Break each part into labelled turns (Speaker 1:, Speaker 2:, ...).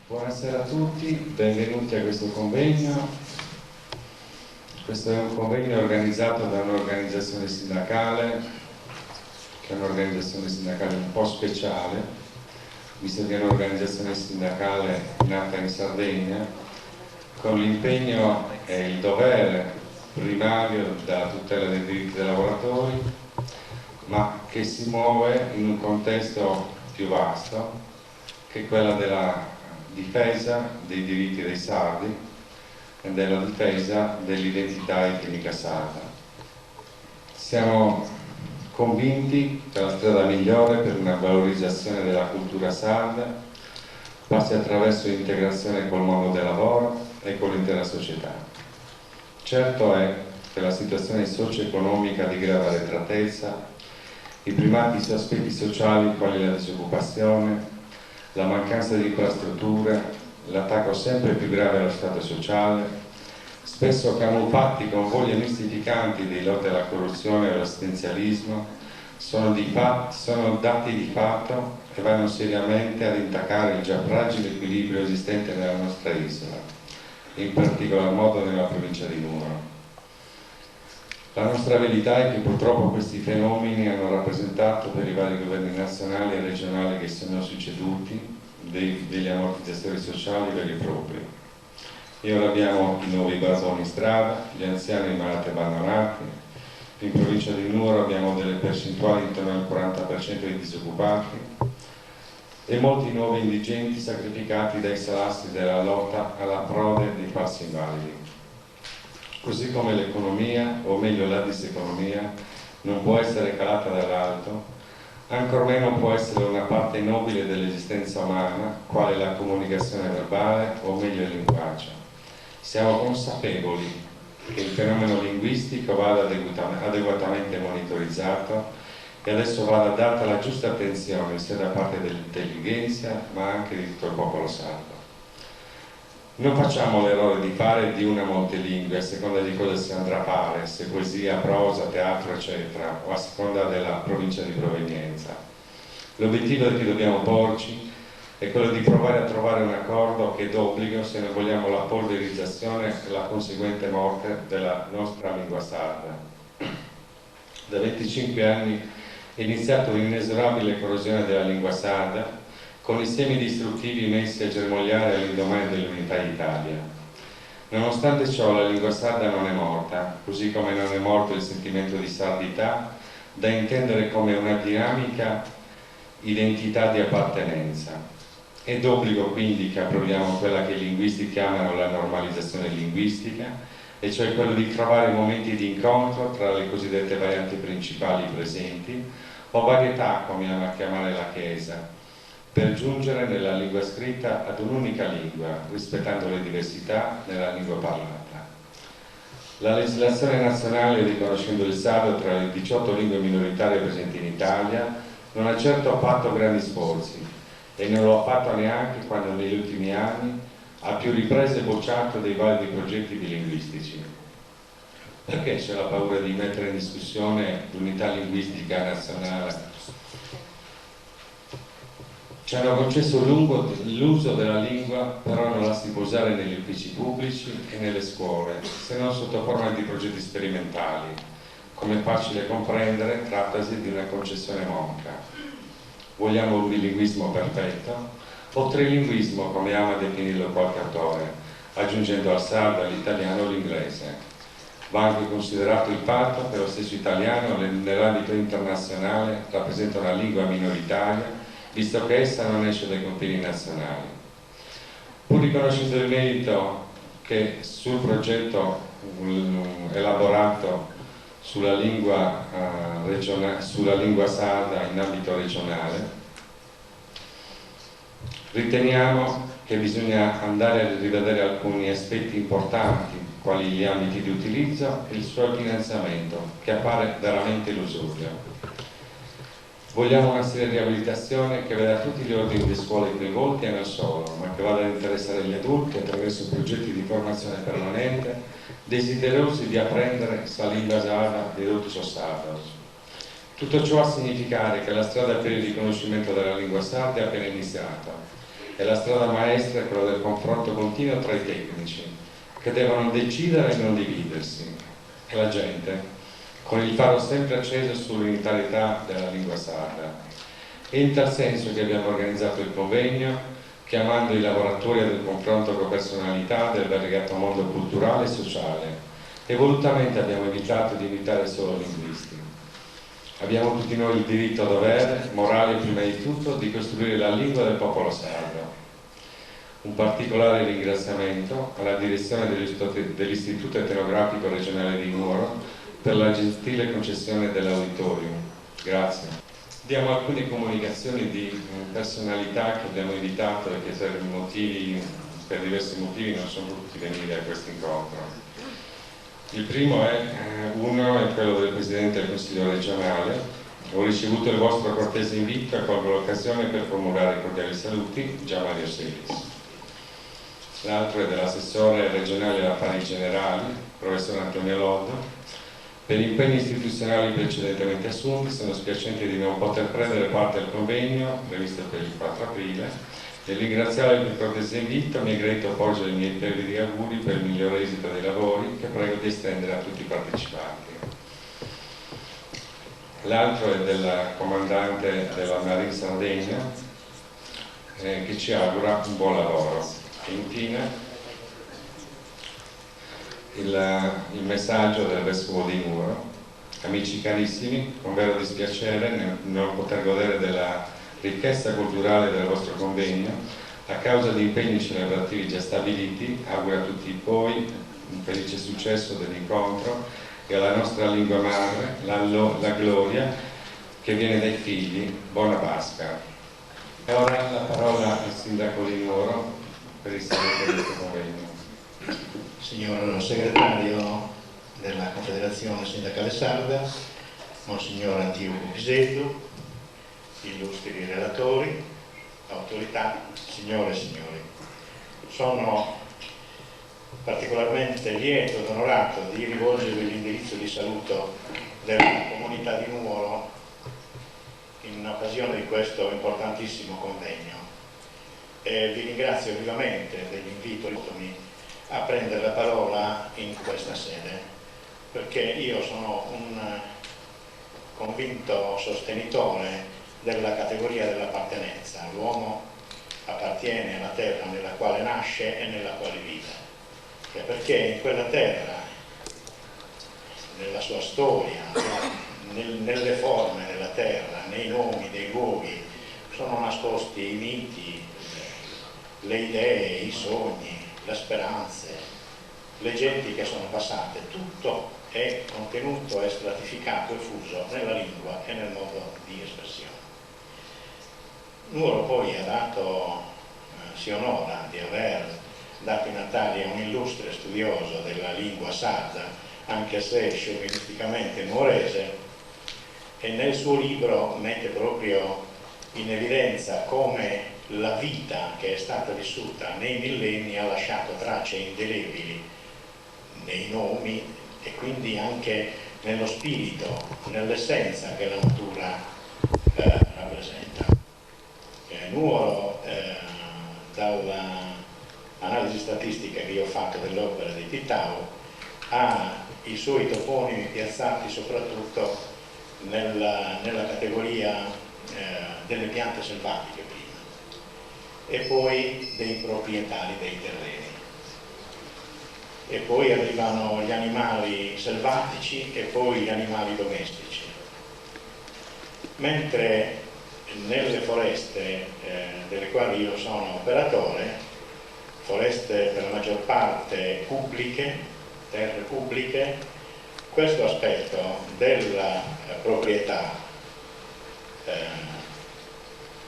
Speaker 1: Buonasera a tutti, benvenuti a questo convegno. Questo è un convegno organizzato da un'organizzazione sindacale, che è un'organizzazione sindacale un po' speciale, visto che è un'organizzazione sindacale nata in Sardegna, con l'impegno e il dovere primario della tutela dei diritti dei lavoratori, ma che si muove in un contesto più vasto, che è quello della difesa dei diritti dei sardi e della difesa dell'identità etnica sarda. Siamo convinti che la strada migliore per una valorizzazione della cultura sarda passi attraverso l'integrazione col mondo del lavoro e con l'intera società. Certo è che la situazione socio-economica di grave arretratezza, i primati aspetti sociali quali la disoccupazione, la mancanza di infrastrutture, l'attacco sempre più grave allo Stato sociale, spesso camuffati con voglie mistificanti di lotta alla corruzione e all'assistenzialismo, sono dati di fatto che vanno seriamente ad intaccare il già fragile equilibrio esistente nella nostra isola, in particolar modo nella provincia di Nuoro. La nostra verità è che purtroppo questi fenomeni hanno rappresentato per i vari governi nazionali e regionali che si sono succeduti degli ammortizzatori sociali veri e propri. E ora abbiamo i nuovi blasoni in strada, gli anziani malati abbandonati, in provincia di Nuoro abbiamo delle percentuali intorno al 40% di disoccupati e molti nuovi indigenti sacrificati dai salassi della lotta alla frode dei falsi invalidi. Così come l'economia, o meglio la diseconomia, non può essere calata dall'alto, ancor meno può essere una parte nobile dell'esistenza umana, quale la comunicazione verbale, o meglio il linguaggio. Siamo consapevoli che il fenomeno linguistico vada adeguatamente monitorizzato e adesso vada data la giusta attenzione sia da parte dell'intelligenza ma anche di tutto il popolo sardo. Non facciamo l'errore di fare di una multilingue a seconda di cosa si andrà a fare, se poesia, prosa, teatro, eccetera, o a seconda della provincia di provenienza. L'obiettivo che dobbiamo porci è quello di provare a trovare un accordo che è d'obbligo se non vogliamo la polverizzazione e la conseguente morte della nostra lingua sarda. Da 25 anni è iniziata un'inesorabile corrosione della lingua sarda, con i semi distruttivi messi a germogliare all'indomani dell'unità d'Italia. Nonostante ciò la lingua sarda non è morta, così come non è morto il sentimento di sardità, da intendere come una dinamica identità di appartenenza. È d'obbligo quindi che approviamo quella che i linguisti chiamano la normalizzazione linguistica, e cioè quello di trovare momenti di incontro tra le cosiddette varianti principali presenti, o varietà, come ama chiamare la Chiesa, per giungere nella lingua scritta ad un'unica lingua, rispettando le diversità nella lingua parlata. La legislazione nazionale, riconoscendo il sardo tra le 18 lingue minoritarie presenti in Italia, non ha certo fatto grandi sforzi e non lo ha fatto neanche quando negli ultimi anni ha più riprese bocciato dei validi progetti bilinguistici. Perché c'è la paura di mettere in discussione l'unità linguistica nazionale? Ci hanno concesso l'uso della lingua, però non la si può usare negli uffici pubblici e nelle scuole, se non sotto forma di progetti sperimentali. Come è facile comprendere, trattasi di una concessione monca. Vogliamo un bilinguismo perfetto, o trilinguismo, come ama definirlo qualche autore, aggiungendo al sardo, all'italiano, l'inglese. Va anche considerato il fatto che lo stesso italiano, nell'ambito internazionale, rappresenta una lingua minoritaria, visto che essa non esce dai confini nazionali. Pur riconoscendo il merito che sul progetto elaborato sulla lingua sarda in ambito regionale, riteniamo che bisogna andare a rivedere alcuni aspetti importanti, quali gli ambiti di utilizzo e il suo finanziamento, che appare veramente illusorio. Vogliamo una serie di riabilitazione che veda tutti gli ordini di scuole coinvolti e non solo, ma che vada ad interessare gli adulti attraverso progetti di formazione permanente, desiderosi di apprendere la lingua sarda di tutti i sardos. Tutto ciò a significare che la strada per il riconoscimento della lingua sarda è appena iniziata e la strada maestra è quella del confronto continuo tra i tecnici, che devono decidere e non dividersi, e la gente, con il faro sempre acceso sull'unitarietà della lingua sarda. È in tal senso che abbiamo organizzato il convegno, chiamando i lavoratori ad confronto con personalità del variegato mondo culturale e sociale, e volutamente abbiamo evitato di invitare solo linguisti. Abbiamo tutti noi il diritto dovere, morale prima di tutto, di costruire la lingua del popolo sardo. Un particolare ringraziamento alla direzione dell'Istituto Etnografico Regionale di Nuoro per la gentile concessione dell'auditorium. Grazie. Diamo alcune comunicazioni di personalità che abbiamo invitato e che per diversi motivi non sono potuti venire a questo incontro. Il primo è quello del Presidente del Consiglio regionale. Ho ricevuto il vostro cortese invito e colgo l'occasione per formulare cordiali saluti, Gian Mario Selis. L'altro è dell'assessore regionale affari generali, professor Antonio Loddo. Per gli impegni istituzionali precedentemente assunti sono spiacente di non poter prendere parte al convegno previsto per il 4 aprile e ringraziare per il cortese invito mi è gradito porgere i miei fervidi auguri per il migliore esito dei lavori che prego di estendere a tutti i partecipanti. L'altro è del comandante della Marine Sardegna che ci augura un buon lavoro. E infine il messaggio del Vescovo di Nuoro. Amici carissimi, con vero dispiacere nel non poter godere della ricchezza culturale del vostro convegno a causa di impegni celebrativi già stabiliti, auguro a tutti voi un felice successo dell'incontro e alla nostra lingua madre la gloria che viene dai figli. Buona Pasqua. E ora la parola al Sindaco di Nuoro per il saluto di questo convegno.
Speaker 2: Signor Segretario della Confederazione Sindacale Sarda, Monsignor Antioco Pisetto, illustri relatori, autorità, signore e signori. Sono particolarmente lieto ed onorato di rivolgervi l'indirizzo di saluto della comunità di Nuoro in occasione di questo importantissimo convegno. E vi ringrazio vivamente dell'invito a prendere la parola in questa sede, perché io sono un convinto sostenitore della categoria dell'appartenenza. L'uomo appartiene alla terra nella quale nasce e nella quale vive, perché in quella terra, nella sua storia, nelle forme della terra, nei nomi dei luoghi, sono nascosti i miti, le idee, i sogni, le speranze, le genti che sono passate. Tutto è contenuto, è stratificato e fuso nella lingua e nel modo di espressione. Nuoro poi si onora di aver dato in Italia un illustre studioso della lingua sarda, anche se sciovinisticamente nuorese, e nel suo libro mette proprio in evidenza come la vita che è stata vissuta nei millenni ha lasciato tracce indelebili nei nomi e quindi anche nello spirito, nell'essenza che la natura rappresenta. Nuoro, dall'analisi statistica che io ho fatto dell'opera di Titao, ha i suoi toponimi piazzati soprattutto nella categoria delle piante selvatiche prima, e poi dei proprietari dei terreni, e poi arrivano gli animali selvatici e poi gli animali domestici, mentre nelle foreste delle quali io sono operatore, foreste per la maggior parte pubbliche, terre pubbliche, questo aspetto della proprietà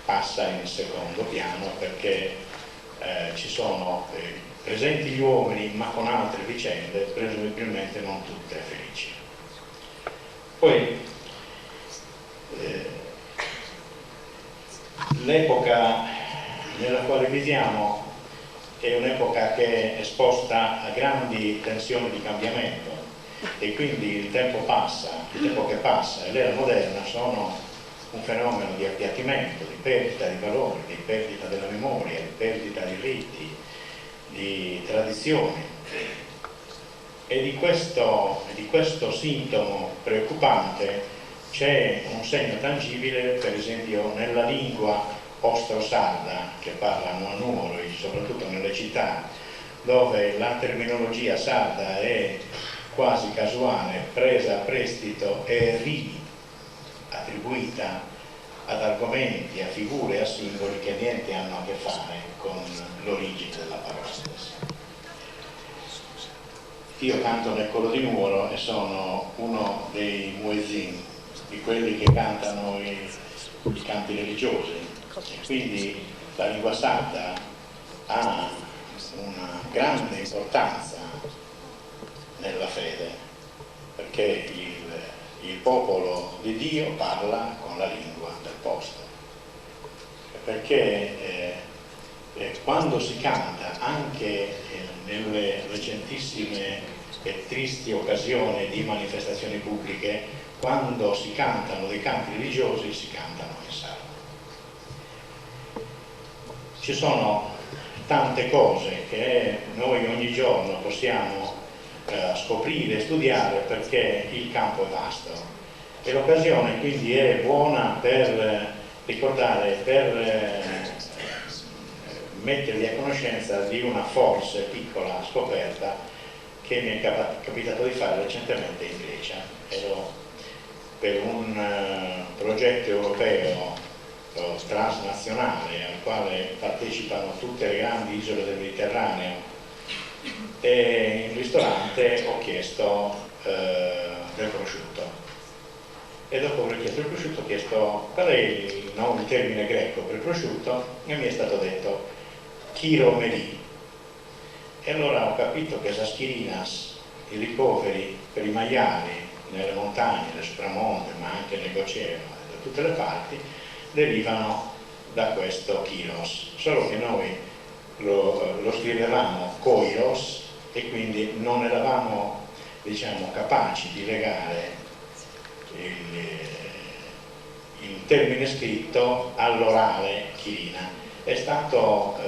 Speaker 2: passa in secondo piano, perché ci sono presenti gli uomini, ma con altre vicende, presumibilmente non tutte felici. Poi l'epoca nella quale viviamo è un'epoca che è esposta a grandi tensioni di cambiamento, e quindi il tempo che passa e l'era moderna sono un fenomeno di appiattimento, di perdita di valori, di perdita della memoria, di perdita di riti, di tradizioni, e di questo sintomo preoccupante c'è un segno tangibile, per esempio nella lingua ostro-sarda che parlano a Nuoro, soprattutto nelle città, dove la terminologia sarda è quasi casuale, presa a prestito e attribuita ad argomenti, a figure, a simboli che niente hanno a che fare con l'origine della parola stessa. Io canto nel coro di Nuoro e sono uno dei muezzin, di quelli che cantano i canti religiosi, e quindi la lingua sarda ha una grande importanza nella fede, perché il popolo di Dio parla con la lingua del posto, perché quando si canta, anche nelle recentissime e tristi occasioni di manifestazioni pubbliche, quando si cantano dei canti religiosi si cantano in sardo. Ci sono tante cose che noi ogni giorno possiamo scoprire e studiare, perché il campo è vasto e l'occasione quindi è buona per ricordare, per mettervi a conoscenza di una forse piccola scoperta che mi è capitato di fare recentemente in Grecia. Ero per un progetto europeo transnazionale al quale partecipano tutte le grandi isole del Mediterraneo, e in ristorante ho chiesto del prosciutto, e dopo aver chiesto il prosciutto ho chiesto qual è il termine greco per prosciutto, e mi è stato detto chiromeli, e allora ho capito che Saskirinas, i ricoveri per i maiali nelle montagne, nel sopramonte, ma anche nell'oceano, da tutte le parti, derivano da questo chiros, solo che noi lo scrivevamo koiros e quindi non eravamo, diciamo, capaci di legare il termine scritto all'orale chirina. È stato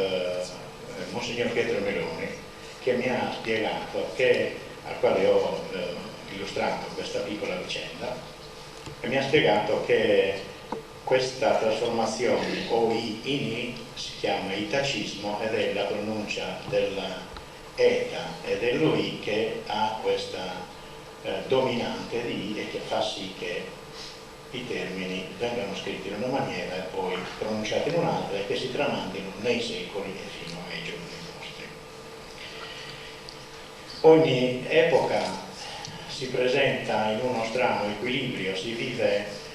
Speaker 2: Monsignor Pietro Meloni che mi ha spiegato, al quale ho illustrato questa piccola vicenda, e mi ha spiegato che questa trasformazione OI in I si chiama itacismo, ed è la pronuncia della eta e dell'OI che ha questa dominante di I, e che fa sì che i termini vengano scritti in una maniera e poi pronunciati in un'altra, e che si tramandino nei secoli e fino ai giorni nostri. Ogni epoca si presenta in uno strano equilibrio, si vive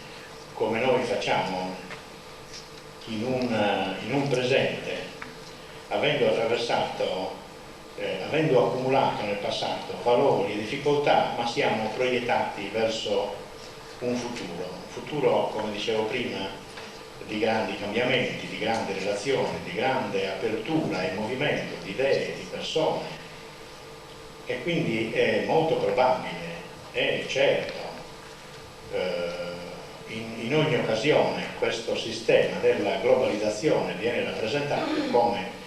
Speaker 2: come noi facciamo in un presente, avendo accumulato nel passato valori e difficoltà, ma siamo proiettati verso un futuro, come dicevo prima, di grandi cambiamenti, di grandi relazioni, di grande apertura e movimento di idee, di persone, e quindi è molto probabile, è certo, in ogni occasione questo sistema della globalizzazione viene rappresentato come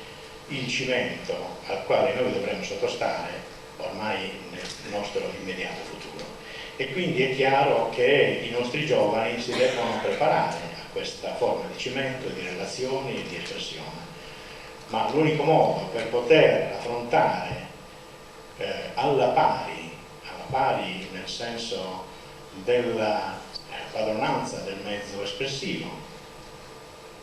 Speaker 2: il cimento al quale noi dovremmo sottostare ormai nel nostro immediato futuro, e quindi è chiaro che i nostri giovani si devono preparare a questa forma di cimento, di relazioni e di espressione, ma l'unico modo per poter affrontare alla pari nel senso della padronanza del mezzo espressivo,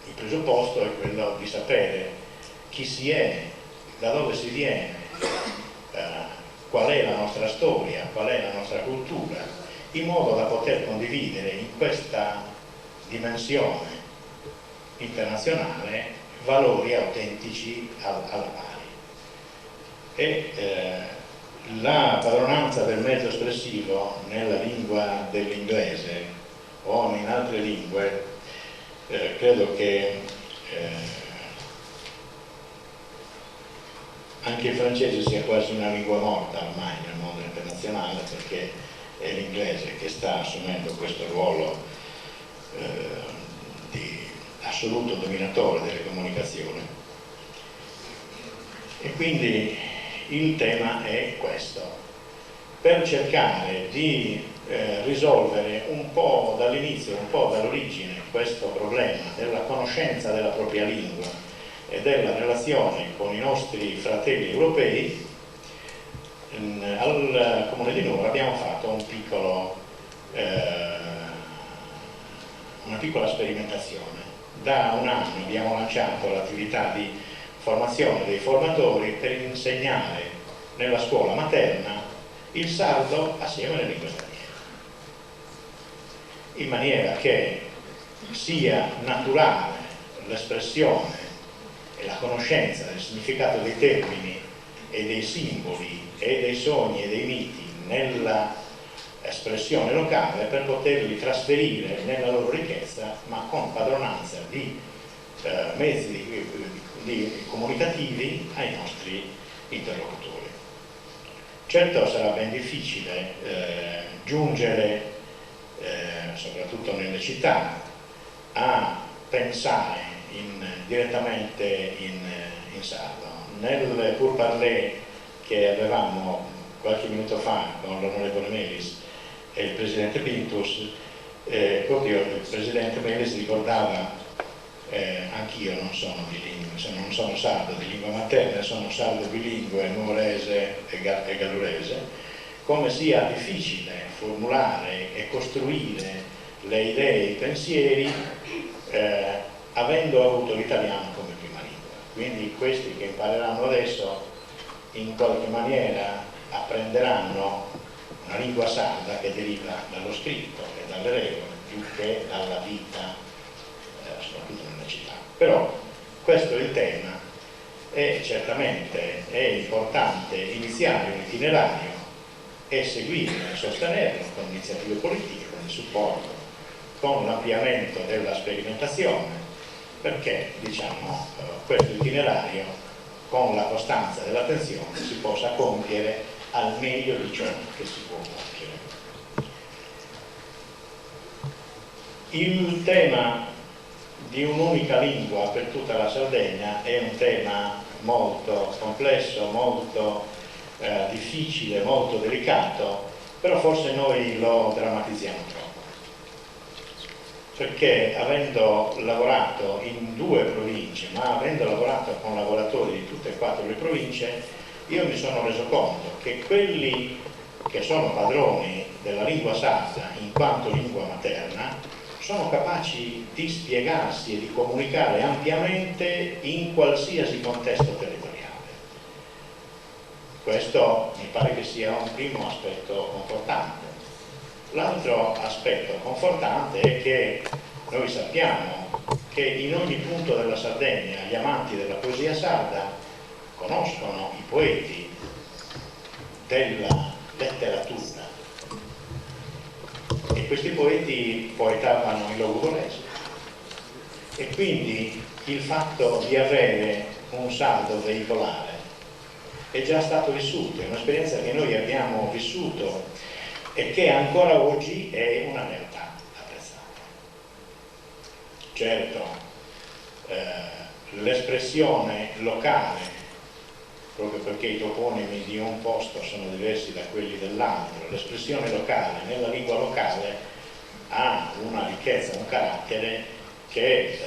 Speaker 2: il presupposto è quello di sapere chi si è, da dove si viene, qual è la nostra storia, qual è la nostra cultura, in modo da poter condividere in questa dimensione internazionale valori autentici alla pari. E la padronanza del mezzo espressivo nella lingua dell'inglese o in altre lingue credo che anche il francese sia quasi una lingua morta ormai nel mondo internazionale, perché è l'inglese che sta assumendo questo ruolo di assoluto dominatore delle comunicazioni. E quindi il tema è questo: per cercare di risolvere un po' dall'inizio, un po' dall'origine questo problema della conoscenza della propria lingua e della relazione con i nostri fratelli europei, al Comune di Nuoro abbiamo fatto una piccola sperimentazione. Da un anno abbiamo lanciato l'attività di formazione dei formatori per insegnare nella scuola materna il sardo assieme alle lingue straniere, in maniera che sia naturale l'espressione e la conoscenza del significato dei termini e dei simboli e dei sogni e dei miti nella espressione locale, per poterli trasferire nella loro ricchezza, ma con padronanza di mezzi comunicativi ai nostri interlocutori. Certo sarà ben difficile giungere, soprattutto nelle città, a pensare direttamente in sardo. Nel pourparlers che avevamo qualche minuto fa con l'onorevole Melis e il presidente Pintus, proprio il presidente Melis ricordava, anch'io non sono bilingue, non sono sardo di lingua materna, sono sardo bilingue nuorese e gallurese, come sia difficile formulare e costruire le idee e i pensieri avendo avuto l'italiano come prima lingua. Quindi questi che impareranno adesso in qualche maniera apprenderanno una lingua sarda che deriva dallo scritto e dalle regole più che dalla vita, soprattutto nelle città. Però questo è il tema, e certamente è importante iniziare un itinerario e seguirlo e sostenerlo con iniziative politiche, con il supporto, con l'ampliamento della sperimentazione, perché diciamo questo itinerario con la costanza dell'attenzione si possa compiere al meglio di ciò che si può compiere. Il tema di un'unica lingua per tutta la Sardegna è un tema molto complesso, molto difficile, molto delicato, però forse noi lo drammatizziamo troppo, perché avendo lavorato in 2 province, ma avendo lavorato con lavoratori di tutte e 4 le province, io mi sono reso conto che quelli che sono padroni della lingua sarda in quanto lingua materna sono capaci di spiegarsi e di comunicare ampiamente in qualsiasi contesto territoriale. Questo mi pare che sia un primo aspetto confortante. L'altro aspetto confortante è che noi sappiamo che in ogni punto della Sardegna gli amanti della poesia sarda conoscono i poeti della letteratura, e questi poeti poetavano in logudorese, e quindi il fatto di avere un sardo veicolare è già stato vissuto, è un'esperienza che noi abbiamo vissuto e che ancora oggi è una realtà apprezzata. Certo, l'espressione locale, proprio perché i toponimi di un posto sono diversi da quelli dell'altro, l'espressione locale nella lingua locale ha una ricchezza, un carattere che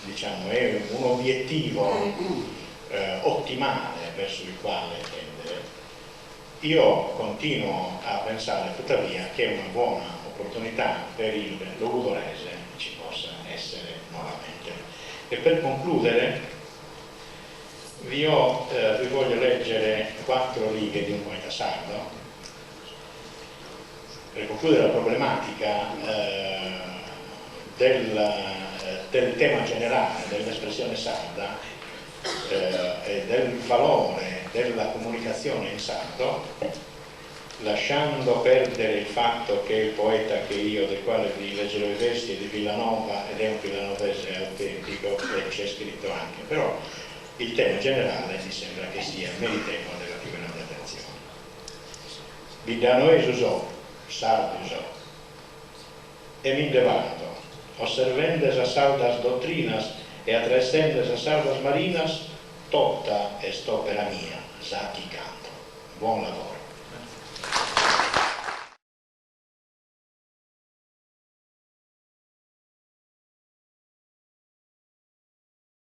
Speaker 2: diciamo è un obiettivo ottimale verso il quale tendere. Io continuo a pensare tuttavia che è una buona opportunità per il logudorese ci possa essere nuovamente. E per concludere vi voglio leggere 4 righe di un poeta sardo per concludere la problematica del tema generale dell'espressione sarda e del valore della comunicazione in sardo, lasciando perdere il fatto che il poeta del quale vi leggerò i versi è di Villanova ed è un villanovese autentico e c'è scritto anche, però il tema generale mi sembra che sia meritevole della più grande attenzione. Vidanoes usò, sardo usò, e mi devato, observendes a sardas doctrinas e attraescendes a sardas marinas, totta est opera mia, Sacchi canto. Buon lavoro.